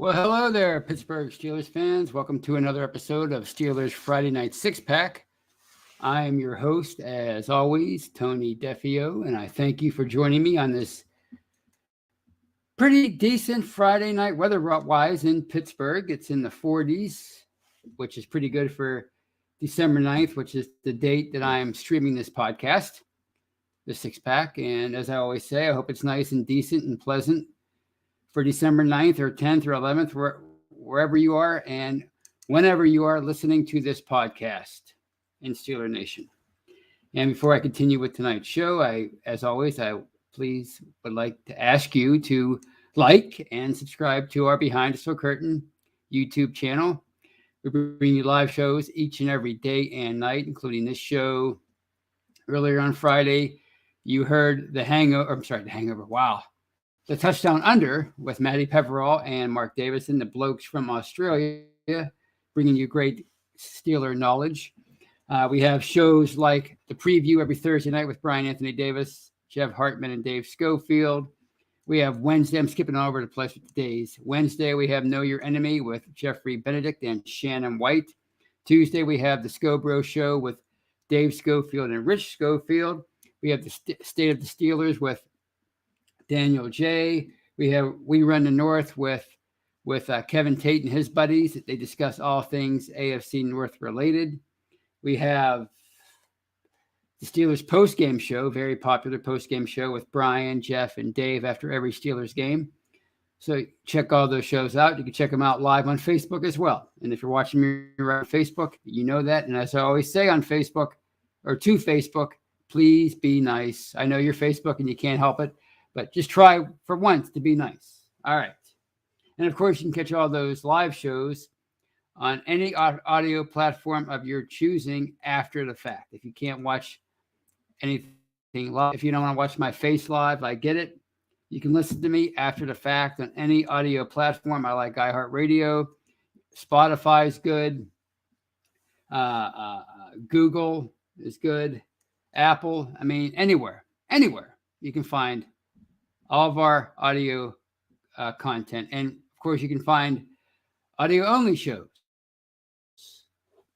Well, hello there, Pittsburgh Steelers fans. Welcome to another episode of Steelers Friday Night Six Pack. I am your host, as always, Tony Defio, and I thank you for joining me on this pretty decent Friday night weather-wise in Pittsburgh. It's in the 40s, which is pretty good for December 9th, which is the date that I am streaming this podcast, the Six Pack. And as I always say, I hope it's nice and decent and pleasant for December 9th or 10th or 11th, wherever you are and whenever you are listening to this podcast in Steeler Nation. And before I continue with tonight's show, as always, I would like to ask you to like and subscribe to our Behind the Steel Curtain YouTube channel. We bring you live shows each and every day and night, including this show. Earlier on Friday, you heard the hangover. Wow. The touchdown under with Matty Pepperall and Mark Davison, the blokes from Australia, bringing you great Steeler knowledge. We have shows like the preview every Thursday night with Brian Anthony Davis, Jeff Hartman, and Dave Schofield. We have Wednesday. I'm skipping all over the place with the days. Wednesday, we have Know Your Enemy with Jeffrey Benedict and Shannon White. Tuesday, we have the Scobro Show with Dave Schofield and Rich Schofield. We have the State of the Steelers with Daniel J. We Run the North with Kevin Tate and his buddies. They discuss all things AFC North related. We have the Steelers post-game show, very popular post-game show with Brian, Jeff, and Dave after every Steelers game. So check all those shows out. You can check them out live on Facebook as well. And if you're watching me right on Facebook, you know that. And as I always say on Facebook or to Facebook, please be nice. I know you're Facebook and you can't help it, but just try for once to be nice. All right. And of course, you can catch all those live shows on any audio platform of your choosing after the fact. If you can't watch anything live, if you don't want to watch my face live, I get it. You can listen to me after the fact on any audio platform. I like iHeartRadio. Spotify is good. Google is good. Apple, anywhere you can find all of our audio content. And of course, you can find audio only shows.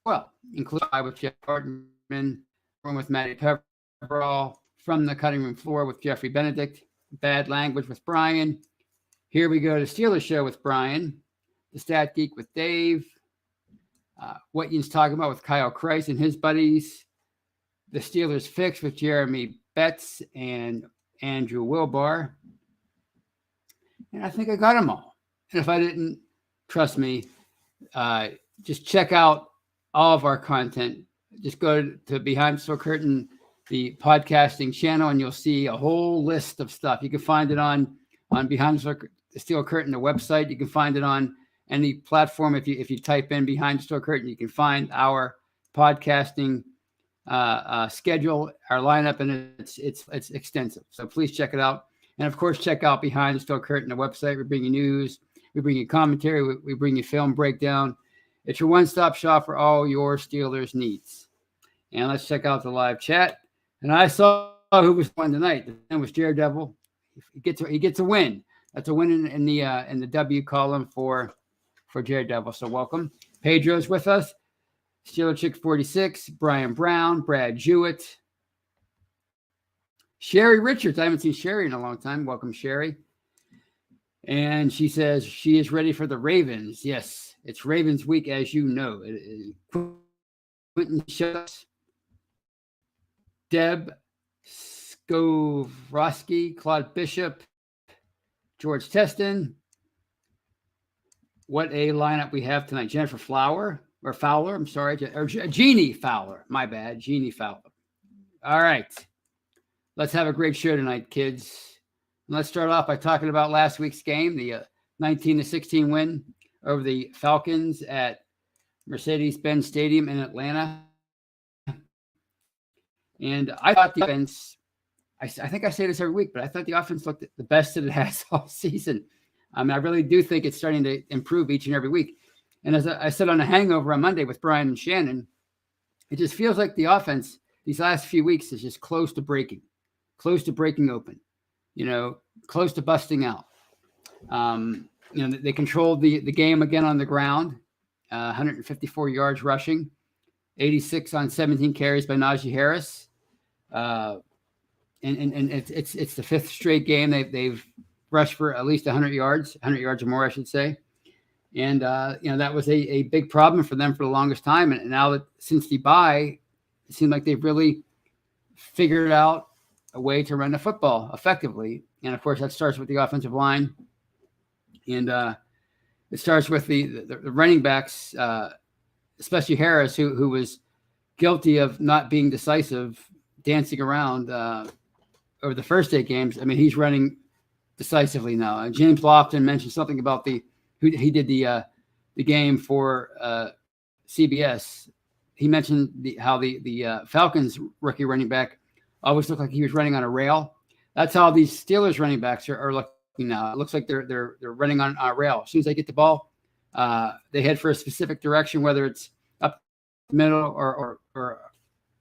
Well, including with Jeff Hartman, with Matty Pepperall, From the Cutting Room Floor with Jeffrey Benedict, Bad Language with Brian. Here we go to Steelers Show with Brian, the Stat Geek with Dave, What Yin's Talking About with Kyle Kreis and his buddies, the Steelers Fix with Jeremy Betts and Andrew Wilbar. And I think I got them all. And if I didn't, trust me, just check out all of our content. Just go to Behind the Steel Curtain, the podcasting channel, and you'll see a whole list of stuff. You can find it on Behind the Steel Curtain, the website. You can find it on any platform. If you type in Behind the Steel Curtain, you can find our podcasting schedule, our lineup, and it's extensive. So please check it out. And of course, check out Behind the Steel Curtain, the website. We bring you news, we bring you commentary, we bring you film breakdown. It's your one-stop shop for all your Steelers needs. And let's check out the live chat. And I saw who was won tonight. The name was Daredevil. He gets a win. That's a win in the W column for Daredevil. So welcome. Pedro's with us. Steeler Chick 46, Brian Brown, Brad Jewett, Sherry Richards. I haven't seen Sherry in a long time. Welcome, Sherry. And she says she is ready for the Ravens. Yes, it's Ravens week, as you know. Quentin Shucks, Deb Skovroski, Claude Bishop, George Teston. What a lineup we have tonight. Jennifer Fowler, I'm sorry. Or Jeannie Fowler. My bad. Jeannie Fowler. All right. Let's have a great show tonight, kids. And let's start off by talking about last week's game, the 19-16 win over the Falcons at Mercedes-Benz Stadium in Atlanta. And I thought the offense, I think I say this every week, but I thought the offense looked the best that it has all season. I really do think it's starting to improve each and every week. And as I said on a hangover on Monday with Brian and Shannon, it just feels like the offense these last few weeks is just close to breaking open, close to busting out. they controlled the game again on the ground, 154 yards rushing, 86 on 17 carries by Najee Harris. And it's the fifth straight game they've rushed for at least 100 yards or more, I should say. And that was a big problem for them for the longest time. And now that since the bye, it seemed like they've really figured out a way to run the football effectively. And of course, that starts with the offensive line, and it starts with the running backs, especially Harris, who was guilty of not being decisive, dancing around over the first 8 games. I mean, he's running decisively now. And James Lofton mentioned something about he did the game for CBS. He mentioned how the Falcons rookie running back always looked like he was running on a rail. That's how these Steelers running backs are looking now. It looks like they're running on a rail. As soon as they get the ball, they head for a specific direction, whether it's up the middle or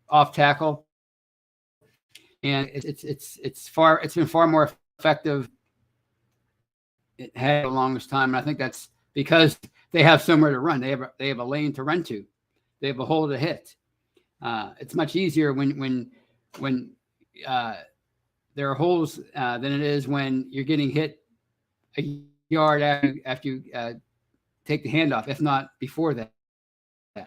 off tackle. And it's been far more effective. It had the longest time, and I think that's because they have somewhere to run. They have a lane to run to. They have a hole to hit. It's much easier when there are holes than it is when you're getting hit a yard after you take the handoff, if not before that.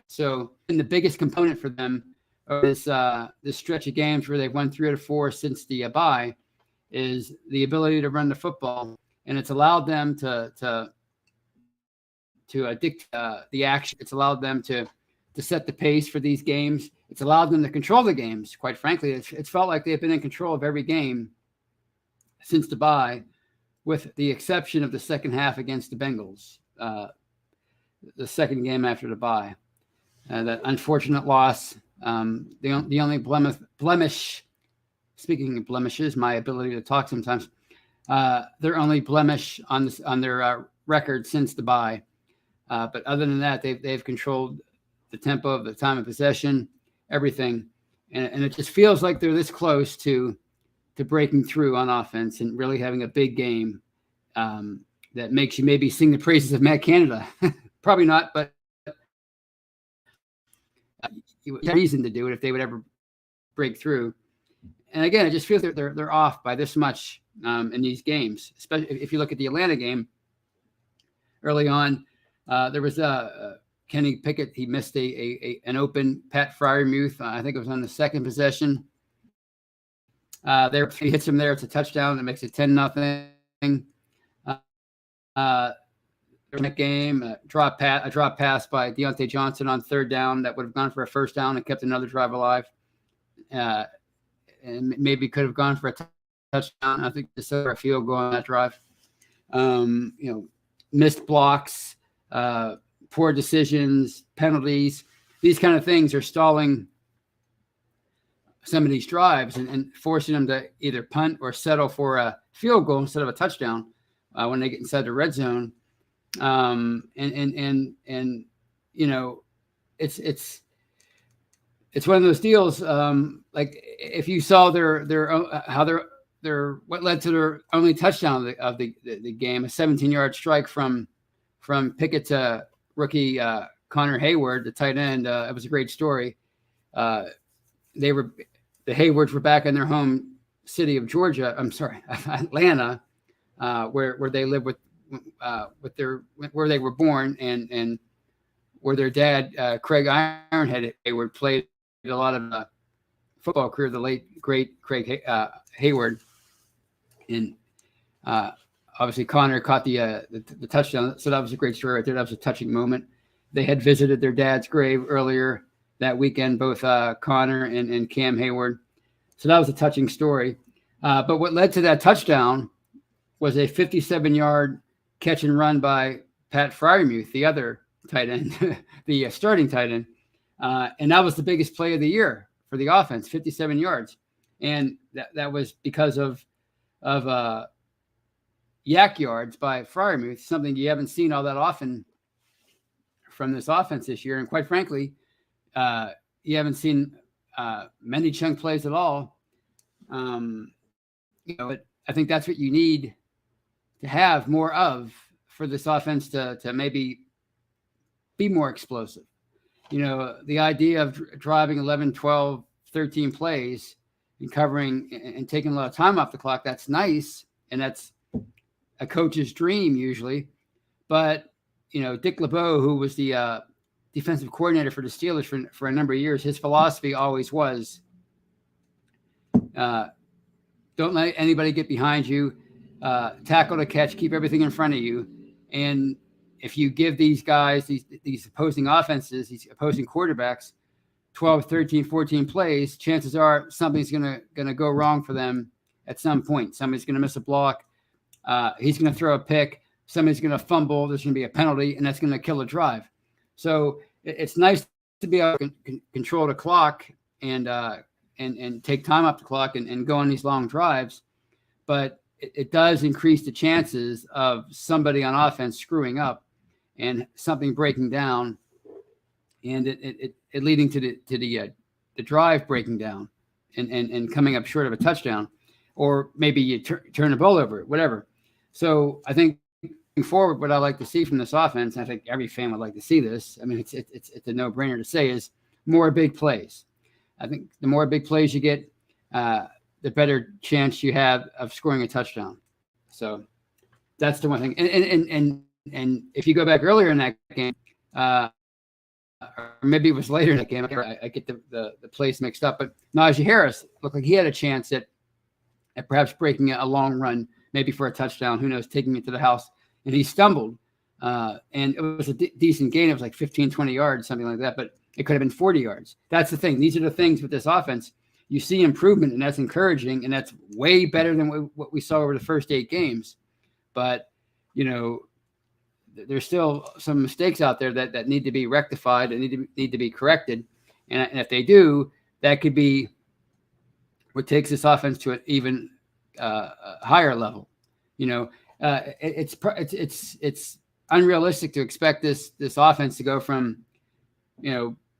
So, and the biggest component for them of this stretch of games where they've won 3 out of 4 since the bye is the ability to run the football, and it's allowed them to dictate the action. It's allowed them to set the pace for these games. It's allowed them to control the games. Quite frankly, it's felt like they've been in control of every game since the bye, with the exception of the second half against the Bengals, the second game after the bye. That unfortunate loss. The only blemish, speaking of blemishes, my ability to talk sometimes, their only blemish on their record since the bye. But other than that, they've controlled the tempo of the time of possession, everything. And it just feels like they're this close to breaking through on offense and really having a big game that makes you maybe sing the praises of Matt Canada. Probably not, but you have reason to do it if they would ever break through. And again, I just feel that they're off by this much in these games, especially if you look at the Atlanta game early on. There was Kenny Pickett. He missed an open Pat Freiermuth. I think it was on the second possession. He hits him there. It's a touchdown that makes it 10-0. In that game, a drop pass by Deontay Johnson on third down that would have gone for a first down and kept another drive alive, and maybe could have gone for a touchdown. I think just a field goal on that drive. Missed blocks, poor decisions, penalties. These kind of things are stalling some of these drives and forcing them to either punt or settle for a field goal instead of a touchdown when they get inside the red zone. It's one of those deals. Like if you saw what led to their only touchdown of the game, a 17-yard strike from Pickett to rookie Connor Hayward, the tight end. It was a great story. The Haywards were back in their home city of Georgia. I'm sorry, Atlanta, where they live where they were born and where their dad, Craig Ironhead Hayward, played a lot of football career, the late great Craig Hayward. And obviously Connor caught the touchdown. So that was a great story right there. That was a touching moment. They had visited their dad's grave earlier that weekend, both Connor and Cam Hayward. So that was a touching story. But what led to that touchdown was a 57-yard catch and run by Pat Freiermuth, the other tight end, the starting tight end. And that was the biggest play of the year for the offense, 57 yards. And that was because of yak yards by Freiermuth, something you haven't seen all that often from this offense this year. And quite frankly, you haven't seen many chunk plays at all. But I think that's what you need to have more of for this offense to maybe be more explosive. The idea of driving 11, 12, 13 plays and covering and taking a lot of time off the clock, that's nice. And that's a coach's dream usually. But, Dick LeBeau, who was the defensive coordinator for the Steelers for a number of years, his philosophy always was, don't let anybody get behind you, tackle to catch, keep everything in front of you. And if you give these guys, these opposing offenses, these opposing quarterbacks, 12, 13, 14 plays, chances are something's going to go wrong for them at some point. Somebody's going to miss a block. He's going to throw a pick. Somebody's going to fumble. There's going to be a penalty, and that's going to kill a drive. So it's nice to be able to control the clock and take time off the clock and go on these long drives. But it does increase the chances of somebody on offense screwing up and something breaking down, and it leading to the drive breaking down and coming up short of a touchdown, or maybe you turn the ball over, whatever. So I think moving forward, what I like to see from this offense, and I think every fan would like to see this, I mean, it's a no-brainer to say, is more big plays. I think the more big plays you get, the better chance you have of scoring a touchdown. So that's the one thing. And if you go back earlier in that game, or maybe it was later in that game, I get the plays mixed up, but Najee Harris looked like he had a chance at perhaps breaking a long run, maybe for a touchdown, who knows, taking it to the house, and he stumbled. And it was a decent gain. It was like 15, 20 yards, something like that, but it could have been 40 yards. That's the thing. These are the things with this offense. You see improvement, and that's encouraging, and that's way better than what we saw over the first 8 games. But, there's still some mistakes out there that need to be rectified and need to be corrected. And if they do, that could be what takes this offense to an even higher level. It's unrealistic to expect this offense to go from,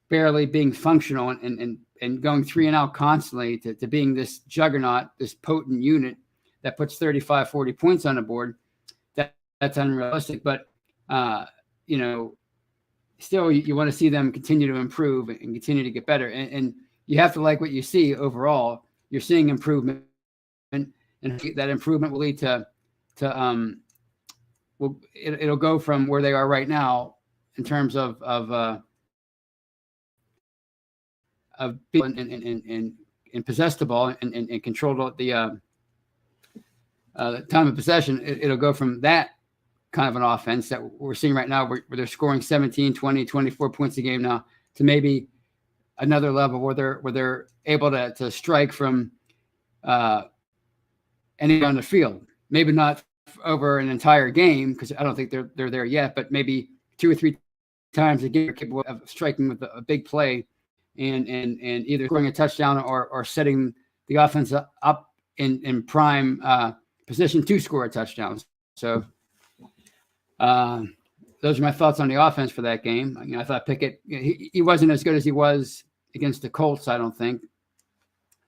barely being functional and going 3-and-out constantly to being this juggernaut, this potent unit that puts 35, 40 points on the board. That's unrealistic. But, still you want to see them continue to improve and continue to get better. And you have to like what you see overall. You're seeing improvement, and that improvement will lead to it'll go from where they are right now in terms of being and possess the ball and control the time of possession. It'll go from that kind of an offense that we're seeing right now where they're scoring 17, 20, 24 points a game now, to another level where they're able to strike from anywhere on the field. Maybe not over an entire game, because I don't think they're there yet, but maybe 2 or 3 times a game are capable of striking with a big play and either scoring a touchdown or setting the offense up in prime position to score a touchdown. So those are my thoughts on the offense for that game. I thought Pickett, he wasn't as good as he was against the Colts, I don't think.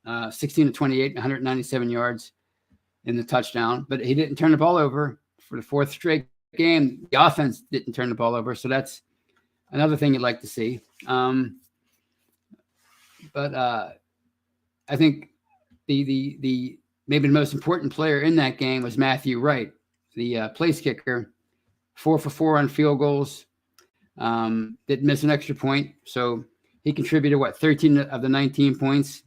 16-28, 197 yards in the touchdown, but he didn't turn the ball over for the 4th straight game. The offense didn't turn the ball over, so that's another thing you'd like to see. But I think the maybe the most important player in that game was Matthew Wright, the place kicker, 4 for 4 on field goals. Didn't miss an extra point, so he contributed 13 of the 19 points,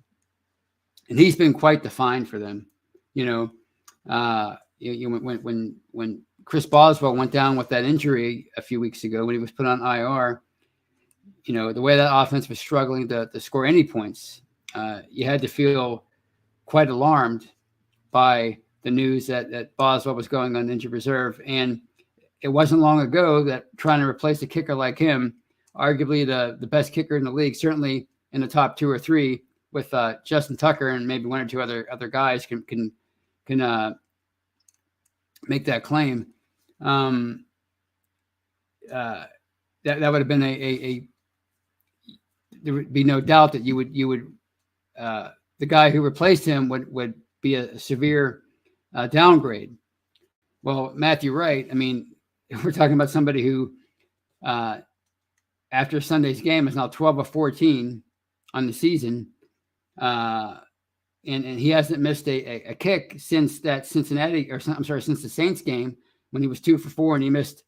and he's been quite the find for them. When Chris Boswell went down with that injury a few weeks ago, when he was put on IR, the way that offense was struggling to score any points, you had to feel quite alarmed by the news that Boswell was going on injured reserve. And it wasn't long ago that trying to replace a kicker like him, arguably the best kicker in the league, certainly in the top 2 or 3, with Justin Tucker and maybe 1 or 2 other guys can make that claim. That would have been there would be no doubt that you would the guy who replaced him would be a severe downgrade. Well, Matthew Wright, I mean, we're talking about somebody who, after Sunday's game, is now 12 of 14 on the season. And he hasn't missed a kick since that since the Saints game when he was 2 for 4 and he missed.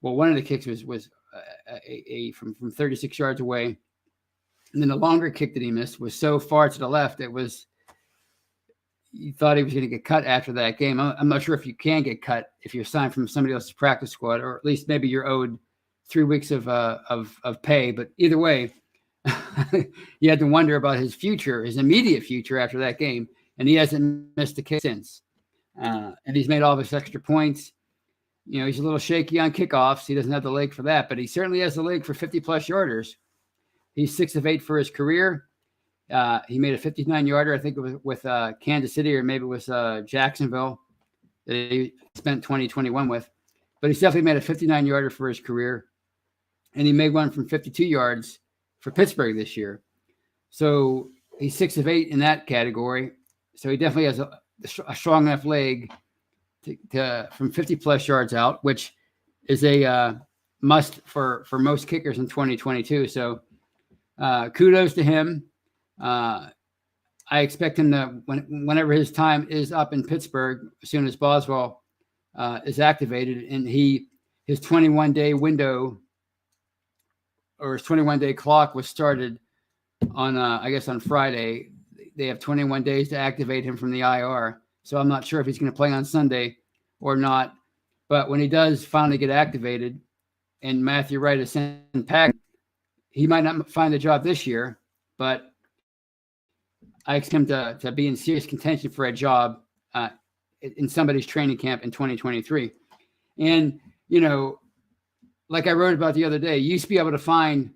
Well, one of the kicks was from 36 yards away, and then the longer kick that he missed was so far to the left you thought he was going to get cut after that game. I'm not sure if you can get cut if you're signed from somebody else's practice squad, or at least maybe you're owed 3 weeks of pay. But either way, you had to wonder about his future, his immediate future after that game, and he hasn't missed a kick since. And he's made all of his extra points. He's a little shaky on kickoffs. He doesn't have the leg for that, but he certainly has the leg for 50-plus yarders. He's 6 of 8 for his career. He made a 59-yarder, I think it was with Kansas City, or maybe it was Jacksonville that he spent 2021 with. But he's definitely made a 59-yarder for his career, and he made one from 52 yards for Pittsburgh this year. So he's 6 of 8 in that category. So he definitely has a strong enough leg to from 50-plus yards out, which is a must for most kickers in 2022. So kudos to him. I expect him to, whenever his time is up in Pittsburgh, as soon as Boswell is activated, and his 21-day window or his 21-day clock was started on, I guess, on Friday. They have 21 days to activate him from the IR. So I'm not sure if he's going to play on Sunday or not. But when he does finally get activated and Matthew Wright is sent back, he might not find a job this year, but I expect him to be in serious contention for a job in somebody's training camp in 2023. And, like I wrote about the other day, you used to be able to find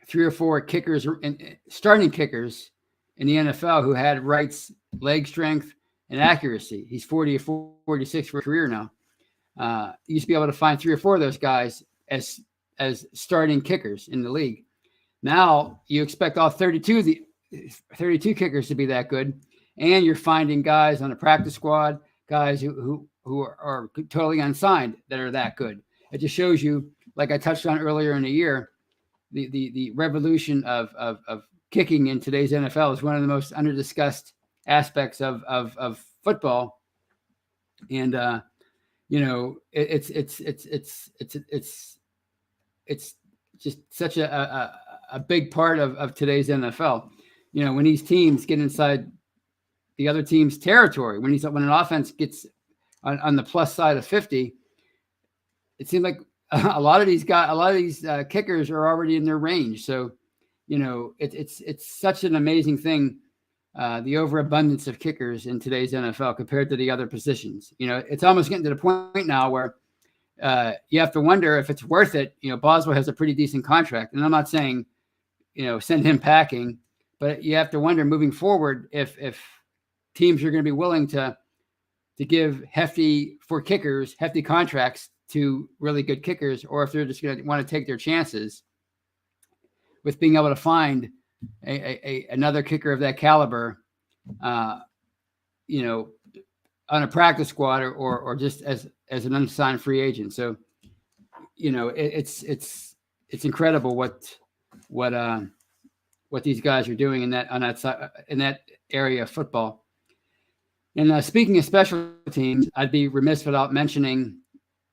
3 or 4 kickers and starting kickers in the NFL who had Wright's leg strength and accuracy. He's 40 or 46 for a career now. You used to be able to find 3 or 4 of those guys as starting kickers in the league. Now you expect all 32 kickers to be that good, and you're finding guys on the practice squad, guys who are totally unsigned that are that good. It just shows you, like I touched on earlier in the year, the revolution of kicking in today's NFL is one of the most underdiscussed aspects of football, and it's just such a big part of today's NFL. When these teams get inside the other team's territory, when an offense gets on the plus side of 50, it seems like a lot of these kickers are already in their range. So, it's such an amazing thing, the overabundance of kickers in today's NFL compared to the other positions. It's almost getting to the point now where you have to wonder if it's worth it. Boswell has a pretty decent contract, and I'm not saying, send him packing, but you have to wonder moving forward if teams are going to be willing to give hefty contracts to really good kickers, or if they're just going to want to take their chances with being able to find another kicker of that caliber, on a practice squad or just as an unsigned free agent. So, it's incredible what these guys are doing in that area of football. And speaking of special teams, I'd be remiss without mentioning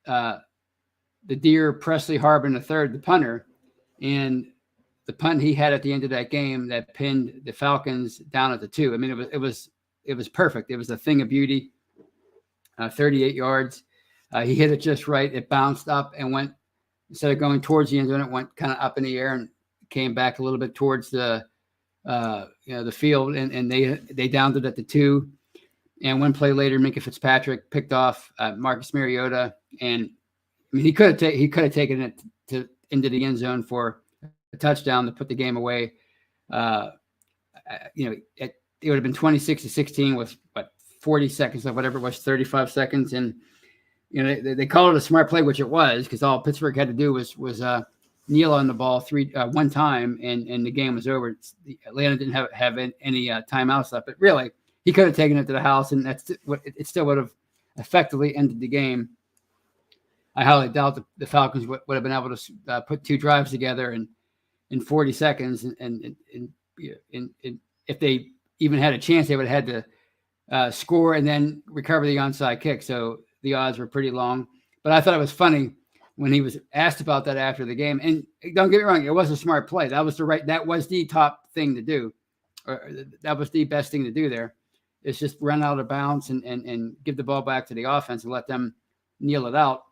the dear Presley Harbin III, the punter, and the punt he had at the end of that game that pinned the Falcons down at the 2. I mean, it was perfect. It was a thing of beauty. 38 yards. He hit it just right. It bounced up and went, instead of going towards the end zone, it went kind of up in the air and came back a little bit towards the field, and they downed it at the 2. And one play later, Minka Fitzpatrick picked off Marcus Mariota, and I mean he could have taken it into the end zone for a touchdown to put the game away. It would have been 26-16 with 40 seconds left, whatever it was, 35 seconds, and they called it a smart play, which it was, because all Pittsburgh had to do was kneel on the ball one time, and the game was over. Atlanta didn't have any timeouts left, but really, he could have taken it to the house, and it still would have effectively ended the game. I highly doubt the Falcons would have been able to put 2 drives together in 40 seconds. And if they even had a chance, they would have had to score and then recover the onside kick. So the odds were pretty long. But I thought it was funny when he was asked about that after the game. And don't get me wrong, it was a smart play. That was the top thing to do. Or that was the best thing to do there. It's just run out of bounds and give the ball back to the offense and let them kneel it out.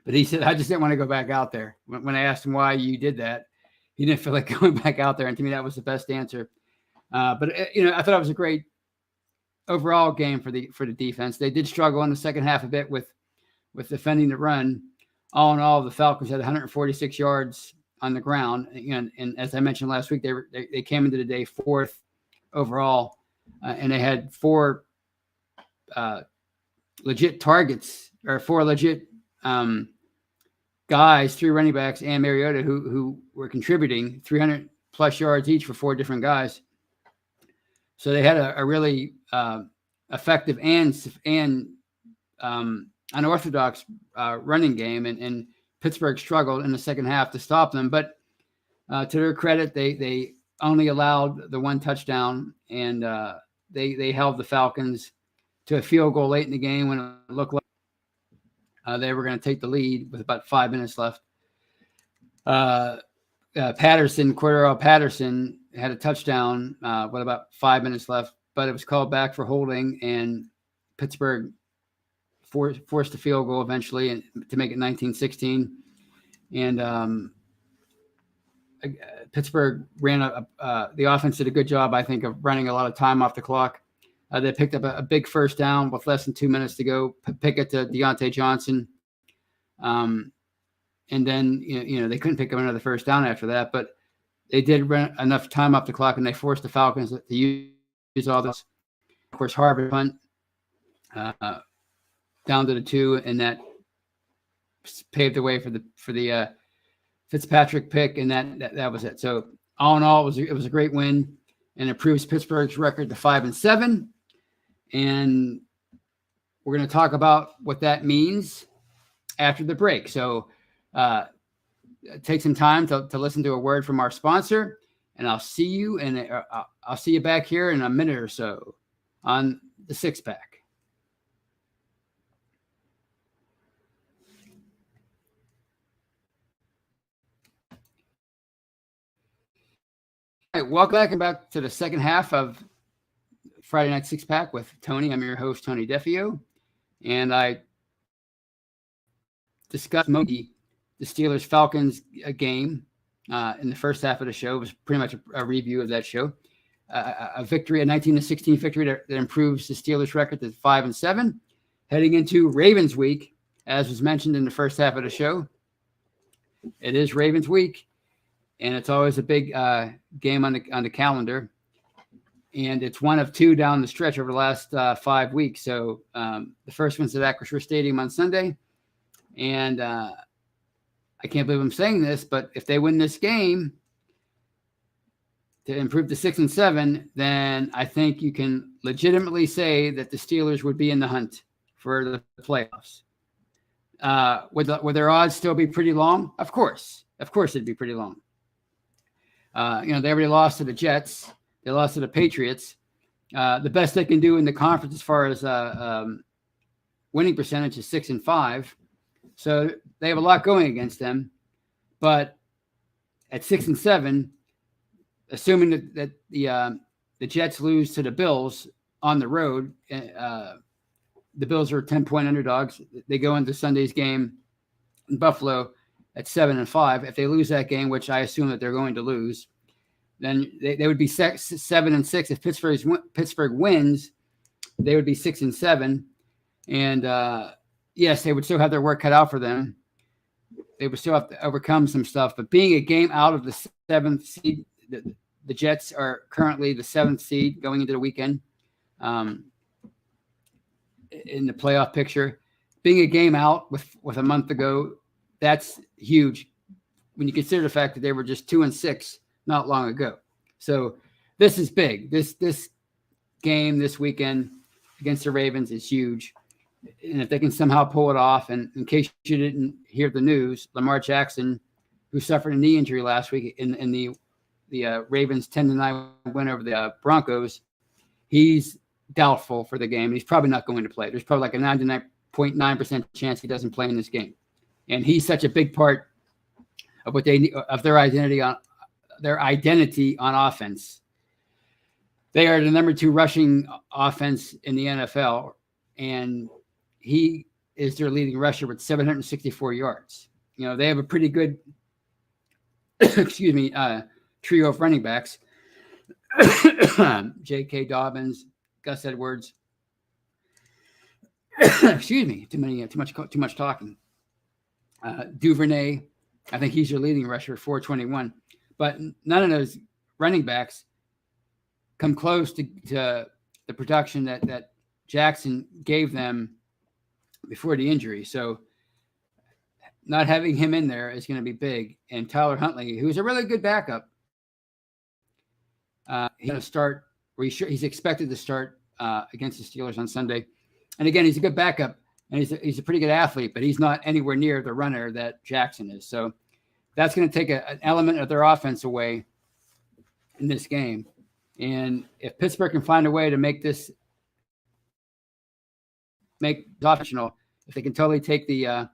But he said, I just didn't want to go back out there. When I asked him why you did that, he didn't feel like going back out there. And to me, that was the best answer. But I thought it was a great overall game for the defense. They did struggle in the second half a bit with defending the run. All in all, the Falcons had 146 yards on the ground. And as I mentioned last week, they came into the day 4th overall, and they had 4 legit targets, or 4 legit guys, 3 running backs and Mariota, who were contributing 300 plus yards each for 4 different guys. So they had a really effective and unorthodox running game, and Pittsburgh struggled in the second half to stop them. But to their credit, they only allowed the 1 touchdown, and they held the Falcons to a field goal late in the game when it looked like they were going to take the lead with about 5 minutes left. Cordero Patterson had a touchdown with about 5 minutes left, but it was called back for holding, and Pittsburgh forced a field goal eventually and to make it 19-16. And Pittsburgh ran the offense did a good job, I think, of running a lot of time off the clock. They picked up a big first down with less than 2 minutes to go, pick it to Deontay Johnson. And then, they couldn't pick up another first down after that, but they did run enough time off the clock, and they forced the Falcons to use all this. Of course, Harvard punt down to the 2, and that paved the way for the Fitzpatrick pick, and that was it. So all in all, it was a great win, and improves Pittsburgh's record to 5-7. And we're going to talk about what that means after the break. So take some time to listen to a word from our sponsor, and I'll see you I'll see you back here in a minute or so on the 6-pack. All right, welcome back to the second half of Friday Night 6-pack with Tony. I'm your host, Tony Defio, and I discussed the Steelers-Falcons game in the first half of the show. It was pretty much a review of that show. A victory, a 19-16 victory that improves the Steelers' record to 5-7. Heading into Ravens week, as was mentioned in the first half of the show. It is Ravens week, and it's always a big game on the calendar. And it's one of 2 down the stretch over the last 5 weeks. So the first one's at Acrisure Stadium on Sunday. And I can't believe I'm saying this, but if they win this game to improve to 6-7, then I think you can legitimately say that the Steelers would be in the hunt for the playoffs. Would their odds still be pretty long? Of course it'd be pretty long. They already lost to the Jets. They lost to the Patriots. The best they can do in the conference as far as winning percentage is 6-5. So they have a lot going against them. But at 6-7, assuming that the Jets lose to the Bills on the road, the Bills are 10-point underdogs. They go into Sunday's game in Buffalo at 7-5. If they lose that game, which I assume that they're going to lose, then they would be 7-6. If Pittsburgh wins, they would be 6-7. And yes, they would still have their work cut out for them. They would still have to overcome some stuff. But being a game out of the 7th seed, the Jets are currently the 7th seed going into the weekend in the playoff picture. Being a game out with a month to go, that's huge when you consider the fact that they were just 2-6 not long ago. So this is big. This game this weekend against the Ravens is huge. And if they can somehow pull it off, and in case you didn't hear the news, Lamar Jackson, who suffered a knee injury last week in the Ravens 10-9 win over the Broncos, he's doubtful for the game. He's probably not going to play. There's probably like a 99.9% chance he doesn't play in this game. And he's such a big part of what they of their identity on offense. They are the number 2 rushing offense in the NFL, and he is their leading rusher with 764 yards. They have a pretty good, trio of running backs. J.K. Dobbins, Gus Edwards. Too much talking. Duvernay, I think he's your leading rusher, 421. But none of those running backs come close to the production that Jackson gave them before the injury. So not having him in there is going to be big. And Tyler Huntley, who's a really good backup, he's going to start. He's expected to start against the Steelers on Sunday. And again, he's a good backup, and he's a pretty good athlete, but he's not anywhere near the runner that Jackson is. So that's going to take an element of their offense away in this game. And if Pittsburgh can find a way to make optional, if they can totally take the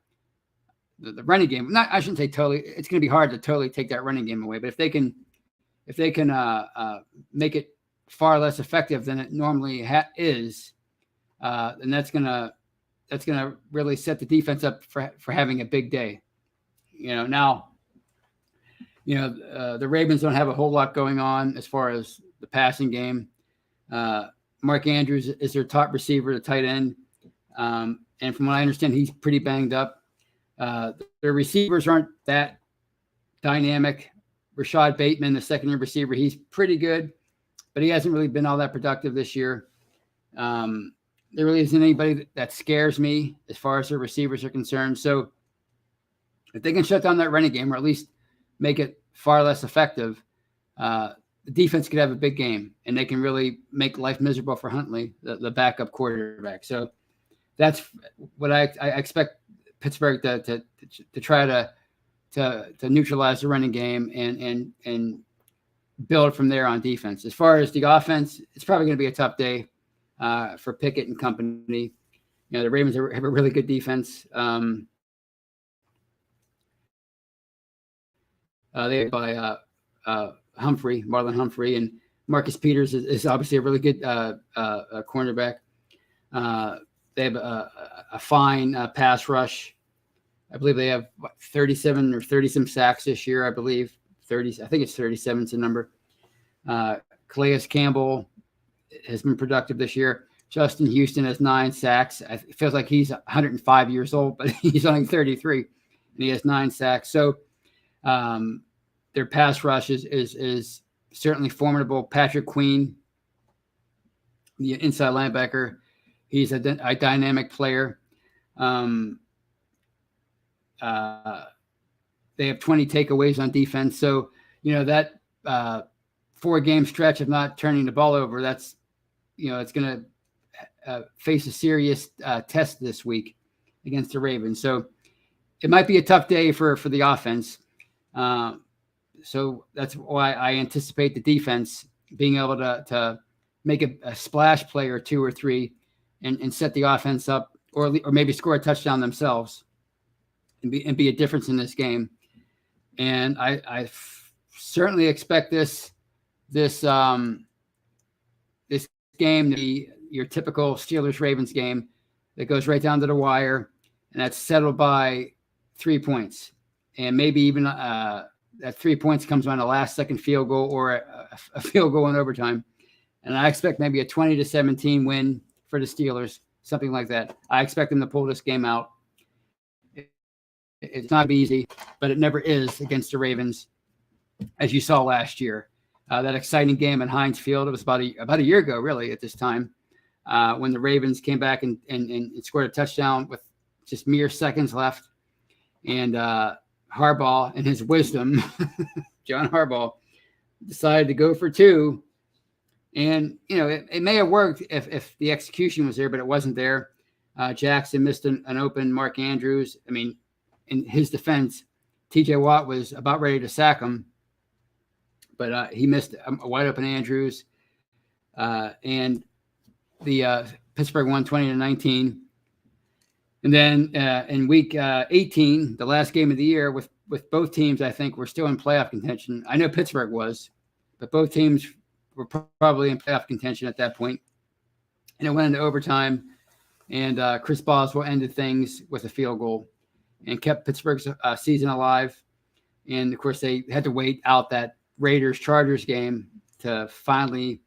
running game, I shouldn't say totally. It's going to be hard to totally take that running game away. But if they can make it far less effective than it normally is, then that's gonna really set the defense up for having a big day. Now, the Ravens don't have a whole lot going on as far as the passing game. Mark Andrews is their top receiver, the tight end. And from what I understand, he's pretty banged up. Their receivers aren't that dynamic. Rashad Bateman, the second-year receiver, he's pretty good, but he hasn't really been all that productive this year. There really isn't anybody that scares me as far as their receivers are concerned. So if they can shut down that running game, or at least make it far less effective, the defense could have a big game, and they can really make life miserable for Huntley, the backup quarterback. So that's what I expect Pittsburgh to try to neutralize the running game and build from there on defense. As far as the offense, it's probably going to be a tough day for Pickett and company. The Ravens have a really good defense. They by Marlon Humphrey, and Marcus Peters is obviously a really good cornerback. They have a fine pass rush. I believe they have 37 or 30 some sacks this year. I believe 30. I think it's 37 is the number. Calais Campbell has been productive this year. Justin Houston has 9 sacks. It feels like he's 105 years old, but he's only 33, and he has 9 sacks. So their pass rush is certainly formidable. Patrick Queen, the inside linebacker, he's a dynamic player. They have 20 takeaways on defense. So, that 4-game stretch of not turning the ball over, that's, it's going to face a serious test this week against the Ravens. So it might be a tough day for the offense. So that's why I anticipate the defense being able to make a splash play or 2 or 3 and set the offense up, or maybe score a touchdown themselves and be a difference in this game. And I certainly expect this game to be your typical Steelers-Ravens game that goes right down to the wire, and that's settled by 3 points. And maybe even that 3 points comes on a last-second field goal or a field goal in overtime. And I expect maybe a 20-17 win for the Steelers, something like that. I expect them to pull this game out. It's not easy, but it never is against the Ravens, as you saw last year. That exciting game at Heinz Field, it was about a year ago, really, at this time, when the Ravens came back and scored a touchdown with just mere seconds left. And Harbaugh, in his wisdom, John Harbaugh, decided to go for 2. And, it may have worked if the execution was there, but it wasn't there. Jackson missed an open Mark Andrews. I mean, in his defense, TJ Watt was about ready to sack him, but he missed a wide open Andrews. And the Pittsburgh won 20-19. And then in week 18, the last game of the year, with both teams, I think, were still in playoff contention. I know Pittsburgh was, but both teams were probably in playoff contention at that point. And it went into overtime, and Chris Boswell ended things with a field goal and kept Pittsburgh's season alive. And, of course, they had to wait out that Raiders-Chargers game to finally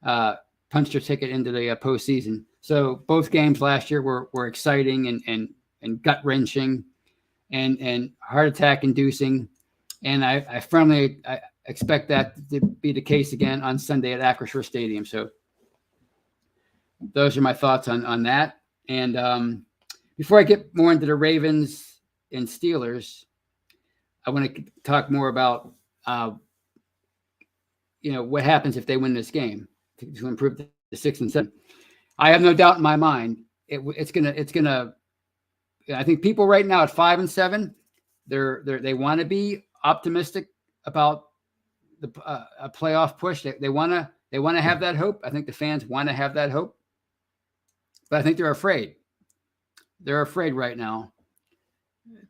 punch their ticket into the postseason. So both games last year were exciting and gut-wrenching and heart attack inducing. And I firmly expect that to be the case again on Sunday at Acrisure Stadium. So those are my thoughts on that. And before I get more into the Ravens and Steelers, I want to talk more about what happens if they win this game to improve the 6-7. I have no doubt in my mind it's gonna. I think people right now at 5-7, they want to be optimistic about a playoff push. They want to have that hope. I think the fans want to have that hope, but I think they're afraid. They're afraid right now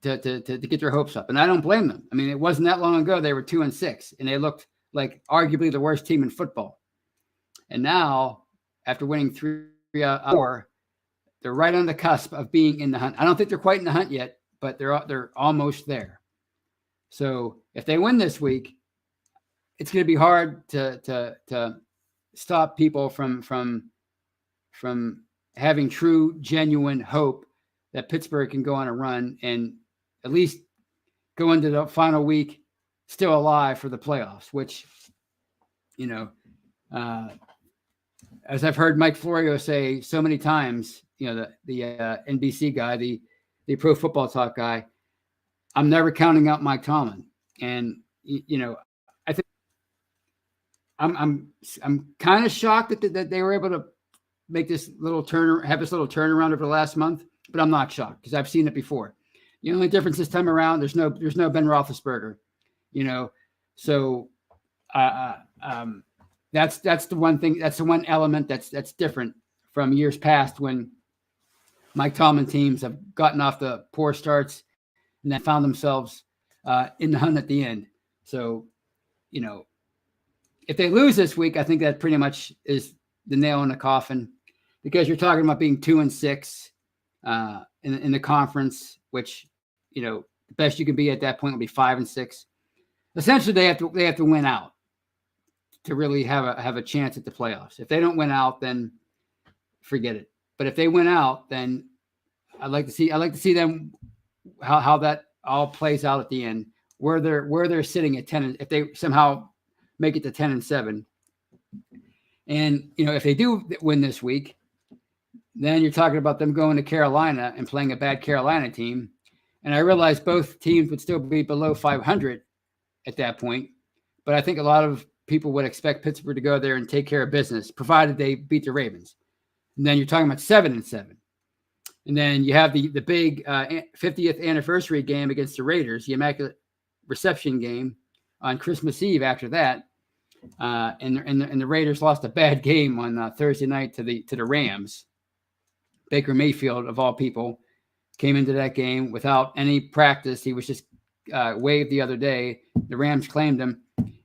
to get their hopes up, and I don't blame them. I mean, it wasn't that long ago they were 2-6, and they looked like arguably the worst team in football. And now, after winning 3 4, they're right on the cusp of being in the hunt. I don't think they're quite in the hunt yet, but they're almost there. So if they win this week, it's going to be hard to stop people from having true, genuine hope that Pittsburgh can go on a run and at least go into the final week still alive for the playoffs, which, as I've heard Mike Florio say so many times, the NBC guy, the Pro Football Talk guy, I'm never counting out Mike Tomlin. And, I think I'm kind of shocked that they were able to make this little turnaround over the last month, but I'm not shocked because I've seen it before. The only difference this time around, there's no Ben Roethlisberger, so that's the one thing. That's the one element that's different from years past when Mike Tomlin teams have gotten off the poor starts and then found themselves in the hunt at the end. So, if they lose this week, I think that pretty much is the nail in the coffin because you're talking about being 2-6 in the conference, which, the best you can be at that point will be 5-6. Essentially, they have to win out to really have a chance at the playoffs. If they don't win out, then forget it. But if they win out, then I'd like to see them how that all plays out at the end, where they're sitting at 10, if they somehow make it to 10-7. And if they do win this week, then you're talking about them going to Carolina and playing a bad Carolina team. And I realize both teams would still be below 500 at that point, but I think a lot of people would expect Pittsburgh to go there and take care of business, provided they beat the Ravens. And then you're talking about 7-7. And then you have the big 50th anniversary game against the Raiders, the Immaculate Reception game on Christmas Eve after that. And the Raiders lost a bad game on Thursday night to the Rams. Baker Mayfield, of all people, came into that game without any practice. He was just waived the other day. The Rams claimed him,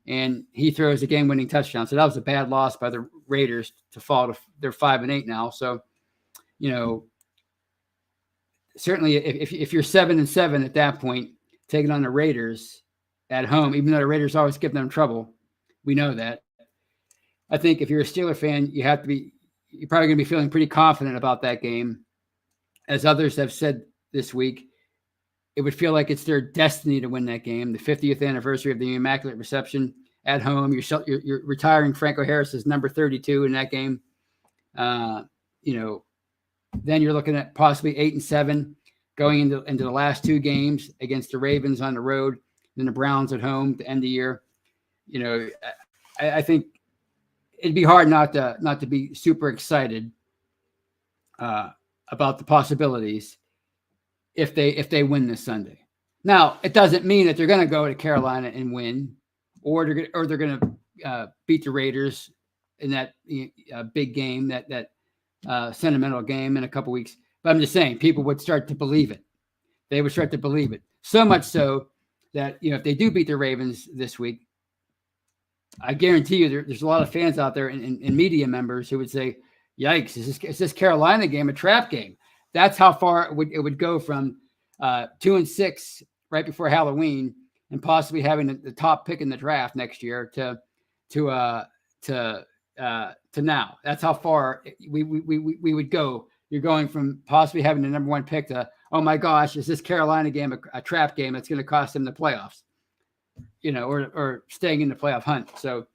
and he throws a game-winning touchdown. So that was a bad loss by the Raiders to fall to they're 5-8 now. So, certainly if you're 7-7 at that point, taking on the Raiders at home, even though the Raiders always give them trouble, we know that. I think if you're a Steeler fan, you're probably going to be feeling pretty confident about that game. As others have said this week, it would feel like it's their destiny to win that game. The 50th anniversary of the Immaculate Reception at home. You're retiring Franco Harris as number 32 in that game. Then you're looking at possibly 8-7 going into the last two games against the Ravens on the road, then the Browns at home to end the year. I think it'd be hard not to be super excited about the possibilities if they win this Sunday. Now, it doesn't mean that they're going to go to Carolina and win, or they're going to beat the Raiders in that big game, that sentimental game in a couple weeks. But I'm just saying, people would start to believe it. They would start to believe it. So much so that, if they do beat the Ravens this week, I guarantee you there's a lot of fans out there and media members who would say, yikes, is this Carolina game a trap game? That's how far it would go from 2-6 right before Halloween and possibly having the top pick in the draft next year to now. That's how far we would go. You're going from possibly having the number one pick to, oh my gosh, is this Carolina game a trap game that's going to cost them the playoffs? Or staying in the playoff hunt. So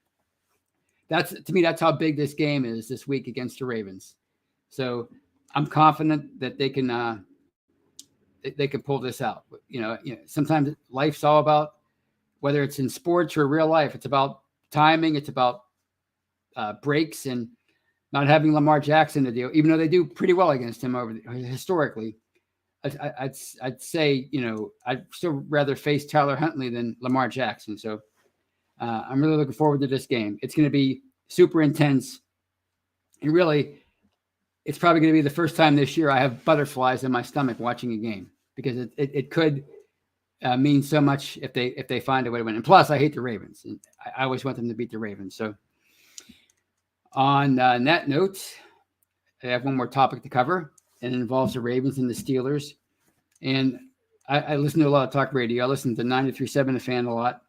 to me, that's how big this game is this week against the Ravens. So I'm confident that they can pull this out. Sometimes life's all about, whether it's in sports or real life, it's about timing. It's about breaks and not having Lamar Jackson to deal, even though they do pretty well against him historically. I'd say, I'd still rather face Tyler Huntley than Lamar Jackson. So I'm really looking forward to this game. It's going to be super intense. And really, it's probably going to be the first time this year I have butterflies in my stomach watching a game, because it could mean so much if they find a way to win. And plus, I hate the Ravens. And I always want them to beat the Ravens. So on that note, I have one more topic to cover. And it involves the Ravens and the Steelers. And I listen to a lot of talk radio. I listen to 93.7 The Fan a lot.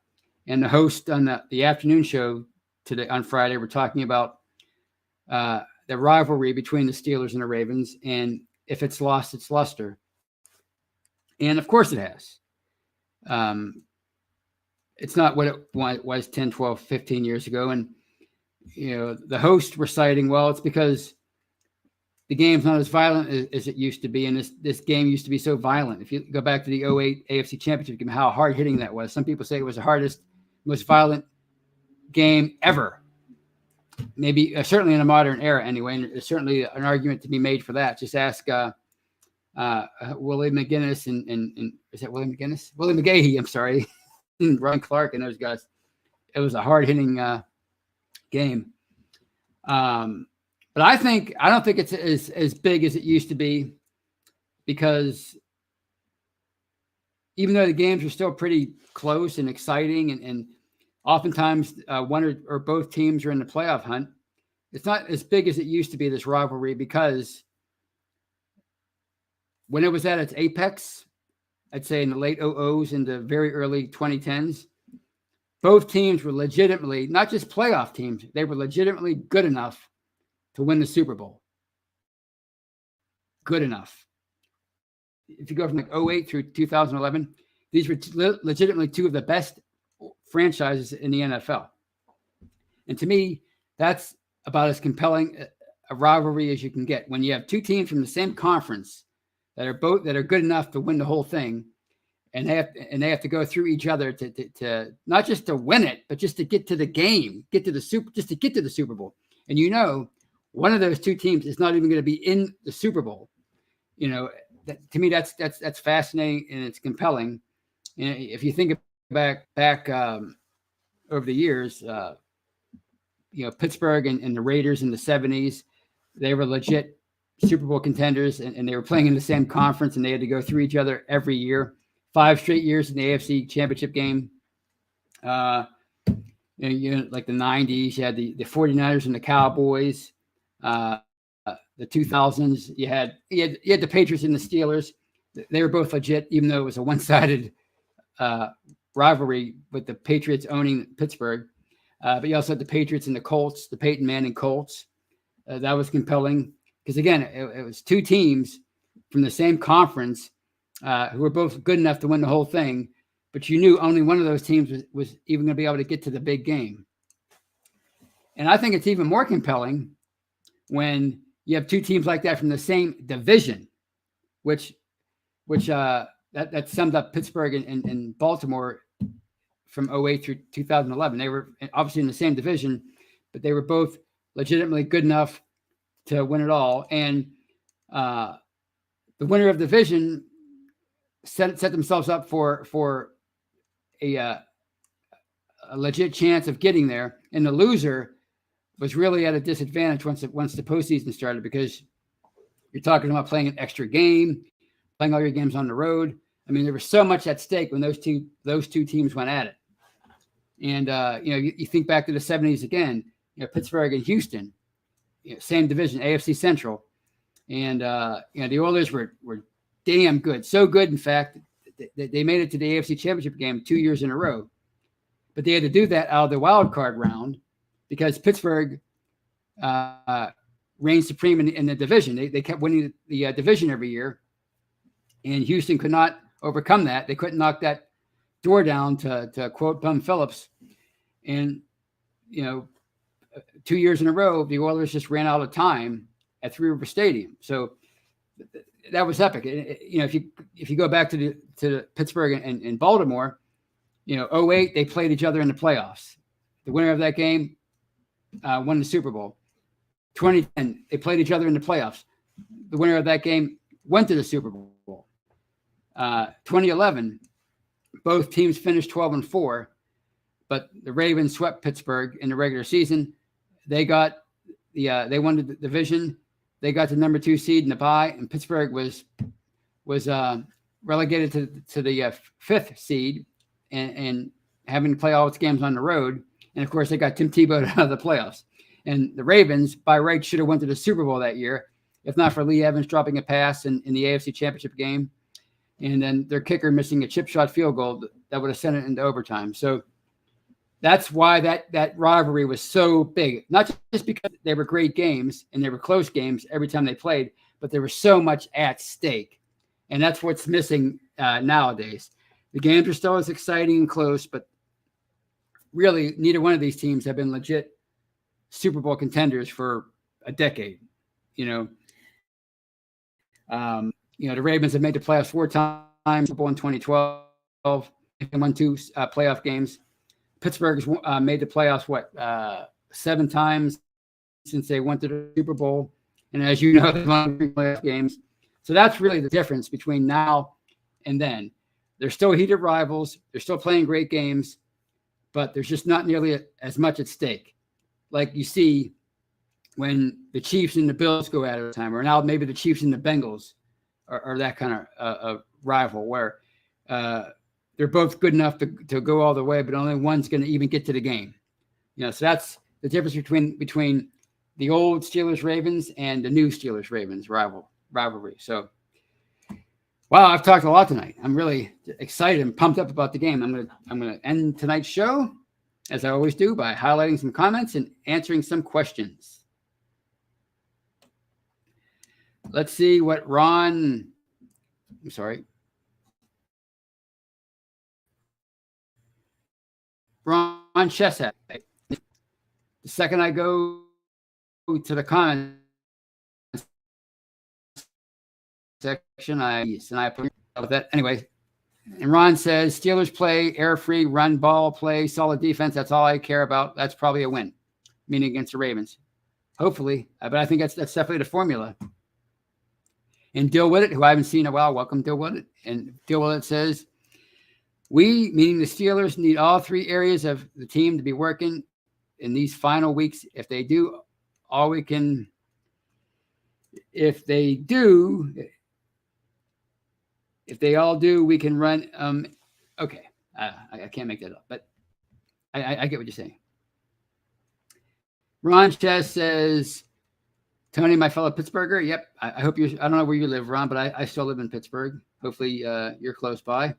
And the host on the afternoon show today on Friday, we're talking about the rivalry between the Steelers and the Ravens, and if it's lost its luster. And of course it has. It's not what it was 10, 12, 15 years ago. And, the hosts were citing, well, it's because the game's not as violent as it used to be. And this game used to be so violent. If you go back to the 2008 AFC Championship game, how hard hitting that was. Some people say it was the hardest, most violent game ever. Maybe certainly in a modern era anyway. And there's certainly an argument to be made for that. Just ask Willie McGinnis and is that Willie McGinnis? Willie McGahee, I'm sorry. Ron Clark and those guys. It was a hard hitting game. But I don't think it's as big as it used to be, because even though the games are still pretty close and exciting, and oftentimes one or both teams are in the playoff hunt, it's not as big as it used to be, this rivalry, because when it was at its apex, I'd say in the late 00s into very early 2010s, both teams were legitimately, not just playoff teams, they were legitimately good enough to win the Super Bowl. Good enough. If you go from 08 through 2011, these were legitimately two of the best franchises in the NFL. And to me, that's about as compelling a rivalry as you can get. When you have two teams from the same conference that are good enough to win the whole thing, and they have to go through each other to not just to win it, but just to get to the game, get to the Super Bowl. And one of those two teams is not even going to be in the Super Bowl. To me, that's fascinating and it's compelling. And if you think back over the years, Pittsburgh and the Raiders in the 70s, they were legit Super Bowl contenders, and they were playing in the same conference, and they had to go through each other every year. 5 straight years in the AFC Championship game. Like the 90s, you had the 49ers and the Cowboys. The 2000s, you had the Patriots and the Steelers. They were both legit, even though it was a one-sided rivalry with the Patriots owning Pittsburgh. But you also had the Patriots and the Colts, the Peyton Manning Colts. That was compelling because, again, it was two teams from the same conference who were both good enough to win the whole thing, but you knew only one of those teams was even going to be able to get to the big game. And I think it's even more compelling when you have two teams like that from the same division, which that summed up Pittsburgh and Baltimore from 08 through 2011. They were obviously in the same division, but they were both legitimately good enough to win it all. And the winner of the division set themselves up for a legit chance of getting there, and the loser was really at a disadvantage once the postseason started, because you're talking about playing an extra game, playing all your games on the road. I mean, there was so much at stake when those two teams went at it. And you think back to the 70s again. Pittsburgh and Houston, same division, AFC Central, and the Oilers were damn good, so good in fact they made it to the AFC Championship game 2 years in a row. But they had to do that out of the wild card round because Pittsburgh reigned supreme in the division. They kept winning the division every year, and Houston could not overcome that. They couldn't knock that door down, to quote Bum Phillips. And 2 years in a row, the Oilers just ran out of time at Three River Stadium. So that was epic. If you go back to Pittsburgh and Baltimore, 2008, they played each other in the playoffs. The winner of that game won the Super Bowl. 2010, they played each other in the playoffs. The winner of that game went to the Super Bowl. 2011, both teams finished 12-4, but the Ravens swept Pittsburgh in the regular season. They won the division. They got the number 2 seed in the bye, and Pittsburgh was relegated to the 5th seed and having to play all its games on the road. And of course, they got Tim Tebow out of the playoffs. And the Ravens, by right, should have went to the Super Bowl that year, if not for Lee Evans dropping a pass in the AFC Championship game, and then their kicker missing a chip shot field goal that would have sent it into overtime. So that's why that rivalry was so big. Not just because they were great games and they were close games every time they played, but there was so much at stake. And that's what's missing nowadays. The games are still as exciting and close, but really neither one of these teams have been legit Super Bowl contenders for a decade. The Ravens have made the playoffs 4 times, Super Bowl in 2012, and won 2 playoff games. Pittsburgh's made the playoffs, 7 times since they went to the Super Bowl. And as you know, they've won 3 playoff games. So that's really the difference between now and then. They're still heated rivals. They're still playing great games, but there's just not nearly as much at stake. Like you see when the Chiefs and the Bills go at it at a time, or now maybe the Chiefs and the Bengals are that kind of rival where they're both good enough to go all the way, but only one's going to even get to the game. So that's the difference between the old Steelers-Ravens and the new Steelers-Ravens rivalry. So, wow, I've talked a lot tonight. I'm really excited and pumped up about the game. I'm gonna end tonight's show, as I always do, by highlighting some comments and answering some questions. Let's see what Ron Chesat. The second I go to the comments section, I put with that anyway. And Ron says Steelers play air free, run ball play, solid defense. That's all I care about. That's probably a win, meaning against the Ravens. Hopefully, but I think that's definitely the formula. And Dill Willett, who I haven't seen in a while, welcome Dill Willett. And Dill Willett says, we, meaning the Steelers, need all 3 areas of the team to be working in these final weeks. If they do, all we can, if they all do, we can run. Okay. I can't make that up, but I get what you're saying. Ron Chess says, Tony, my fellow Pittsburgher. Yep. I hope I don't know where you live, Ron, but I still live in Pittsburgh. Hopefully you're close by.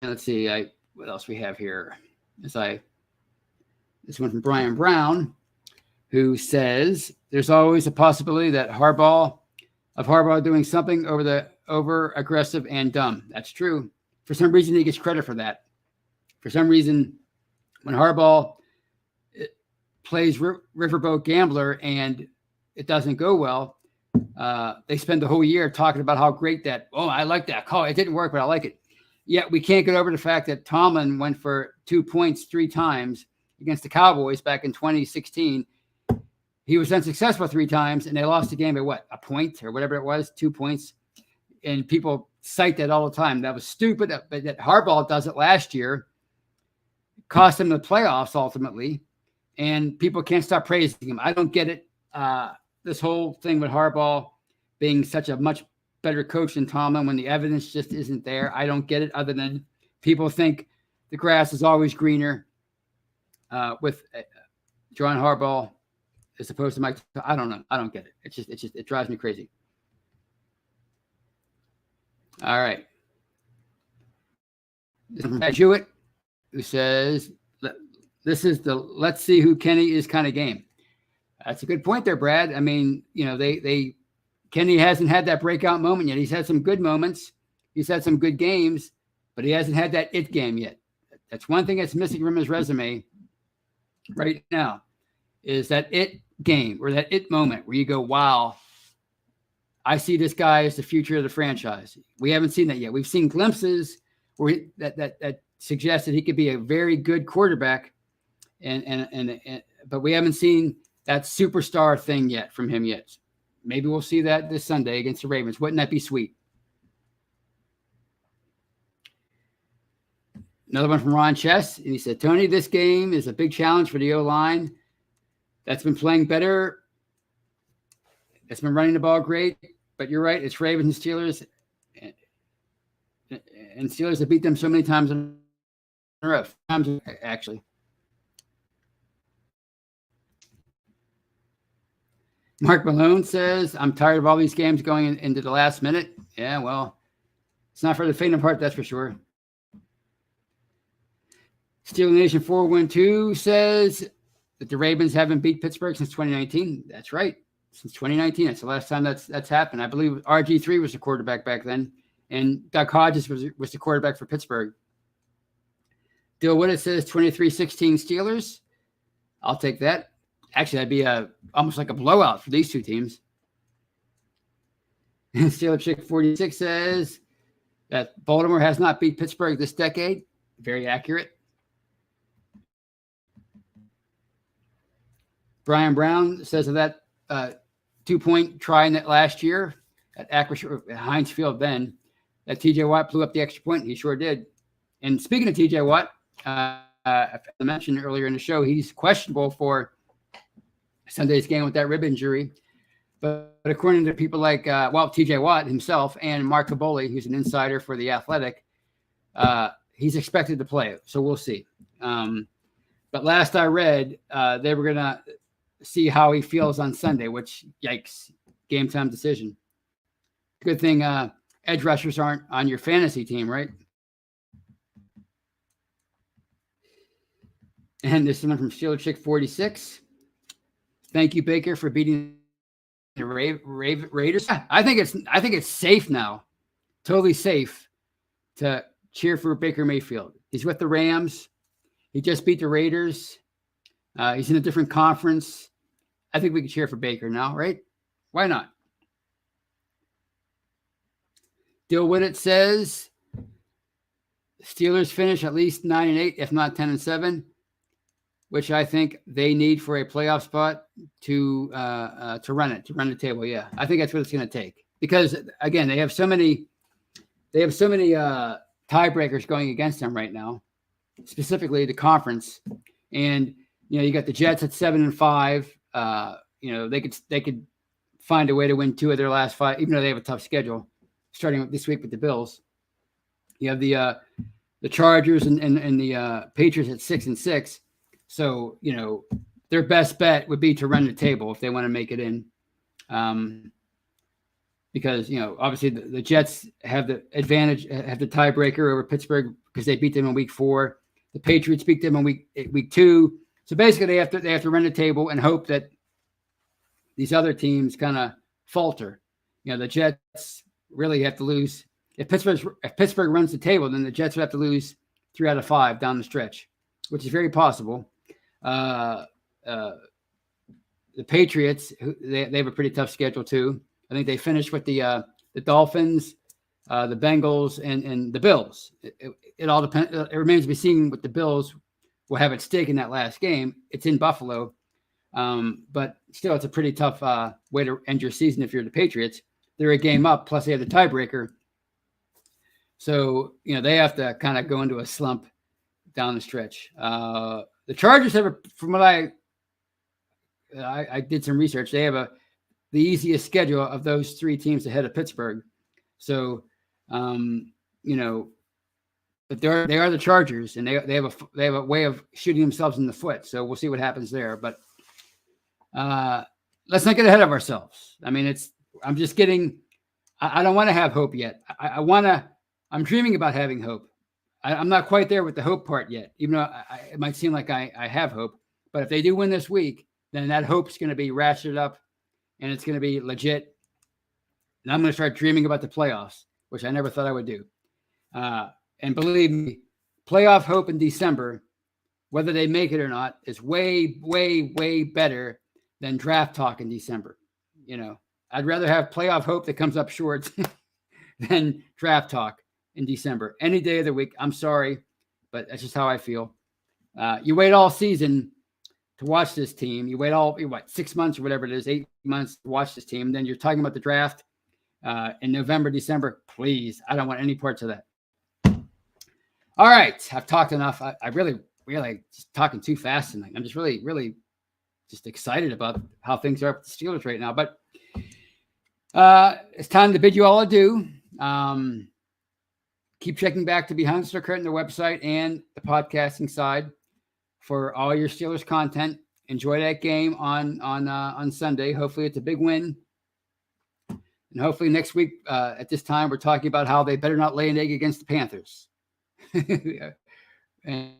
And let's see, what else we have here. This one from Brian Brown, who says there's always a possibility that Harbaugh doing something over aggressive and dumb. That's true. For some reason, he gets credit for that. For some reason, when Harbaugh plays riverboat gambler and it doesn't go well, they spend the whole year talking about how great I like that call. It didn't work, but I like it. Yet we can't get over the fact that Tomlin went for 2 points 3 times against the Cowboys back in 2016 he was unsuccessful 3 times, and they lost the game by what, a point or whatever it was, 2 points. And people cite that all the time. That was stupid. But that Harbaugh does it last year, cost him the playoffs ultimately, and people can't stop praising him. I don't get it. This whole thing with Harbaugh being such a much better coach than Tomlin when the evidence just isn't there. I don't get it, other than people think the grass is always greener with John Harbaugh as opposed to Mike. I don't know. I don't get it. It drives me crazy. All right. This is from Brad Jewett, who says, this is the let's see who Kenny is kind of game. That's a good point there, Brad. I mean, Kenny hasn't had that breakout moment yet. He's had some good moments. He's had some good games, but he hasn't had that it game yet. That's one thing that's missing from his resume right now, is that it game or that it moment where you go, wow, I see this guy as the future of the franchise. We haven't seen that yet. We've seen glimpses where that suggests that he could be a very good quarterback, but we haven't seen that superstar thing yet from him yet. Maybe we'll see that this Sunday against the Ravens. Wouldn't that be sweet? Another one from Ron Chess. And he said, Tony, this game is a big challenge for the O-line. That's been playing better. That's been running the ball great. But you're right. It's Ravens and Steelers. And Steelers have beat them so many times in a row. Actually. Mark Malone says, I'm tired of all these games going into the last minute. Yeah, well, it's not for the faint of heart, that's for sure. Steeler Nation 412 says that the Ravens haven't beat Pittsburgh since 2019. That's right. Since 2019. That's the last time that's happened. I believe RG3 was the quarterback back then, and Doug Hodges was the quarterback for Pittsburgh. Dill Winnett says 23-16 Steelers. I'll take that. Actually, that'd be almost like a blowout for these two teams. Steeler Chick 46 says that Baltimore has not beat Pittsburgh this decade. Very accurate. Brian Brown says of that 2-point try in that last year at Heinz Field then, that TJ Watt blew up the extra point. He sure did. And speaking of TJ Watt, I mentioned earlier in the show, he's questionable for Sunday's game with that rib injury. But according to people like, TJ Watt himself and Mark Caboli, who's an insider for The Athletic, he's expected to play. So we'll see. But last I read, they were going to see how he feels on Sunday, which, yikes, game time decision. Good thing edge rushers aren't on your fantasy team, right? And this one from Steeler Chick 46. Thank you, Baker, for beating the Raiders. I think it's safe now, totally safe to cheer for Baker Mayfield. He's with the Rams. He just beat the Raiders. He's in a different conference. I think we can cheer for Baker now, right? Why not? Dill Winnett says Steelers finish at least 9-8, if not 10-7, which I think they need for a playoff spot to run the table. Yeah, I think that's what it's going to take, because again, they have so many tiebreakers going against them right now, specifically the conference. And you got the Jets at 7-5. They could find a way to win 2 of their last 5, even though they have a tough schedule, starting this week with the Bills. You have the Chargers and the Patriots at 6-6. So, their best bet would be to run the table if they want to make it in. Because, obviously the Jets have the advantage, have the tiebreaker over Pittsburgh because they beat them in week 4. The Patriots beat them in week 2. So basically they have to run the table and hope that these other teams kind of falter. The Jets really have to lose. If Pittsburgh runs the table, then the Jets would have to lose 3 out of 5 down the stretch, which is very possible. The Patriots, they have a pretty tough schedule too. I think they finished with the Dolphins, the Bengals, and the Bills. It all depends. It remains to be seen what the Bills will have at stake in that last game. It's in Buffalo, But still, it's a pretty tough way to end your season if you're the Patriots. They're a game up, plus they have the tiebreaker. So, they have to kind of go into a slump down the stretch. The Chargers have, from what I did some research, they have the easiest schedule of those three teams ahead of Pittsburgh. So, but they are the Chargers, and they have a way of shooting themselves in the foot. So we'll see what happens there. But let's not get ahead of ourselves. I mean, I'm just getting. I don't want to have hope yet. I'm dreaming about having hope. I'm not quite there with the hope part yet, even though it might seem like I have hope. But if they do win this week, then that hope's going to be ratcheted up, and it's going to be legit. And I'm going to start dreaming about the playoffs, which I never thought I would do. And believe me, playoff hope in December, whether they make it or not, is way, way, way better than draft talk in December. I'd rather have playoff hope that comes up short than draft talk in December. Any day of the week. I'm sorry, but that's just how I feel. You wait all season to watch this team. You wait 6 months or whatever it is, 8 months to watch this team. Then you're talking about the draft in November, December. Please, I don't want any parts of that. All right, I've talked enough. I really just talking too fast tonight. I'm just really, really just excited about how things are with the Steelers right now. But it's time to bid you all adieu. Keep checking back to Behind the Curtain, their website and the podcasting side for all your Steelers content. Enjoy that game on Sunday. Hopefully it's a big win. And hopefully next week at this time, we're talking about how they better not lay an egg against the Panthers. and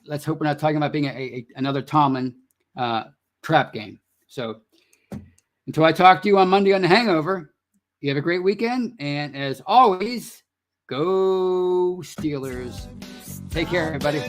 let's hope we're not talking about being another Tomlin trap game. So until I talk to you on Monday on The Hangover, you have a great weekend. And as always, go Steelers. Take care, everybody.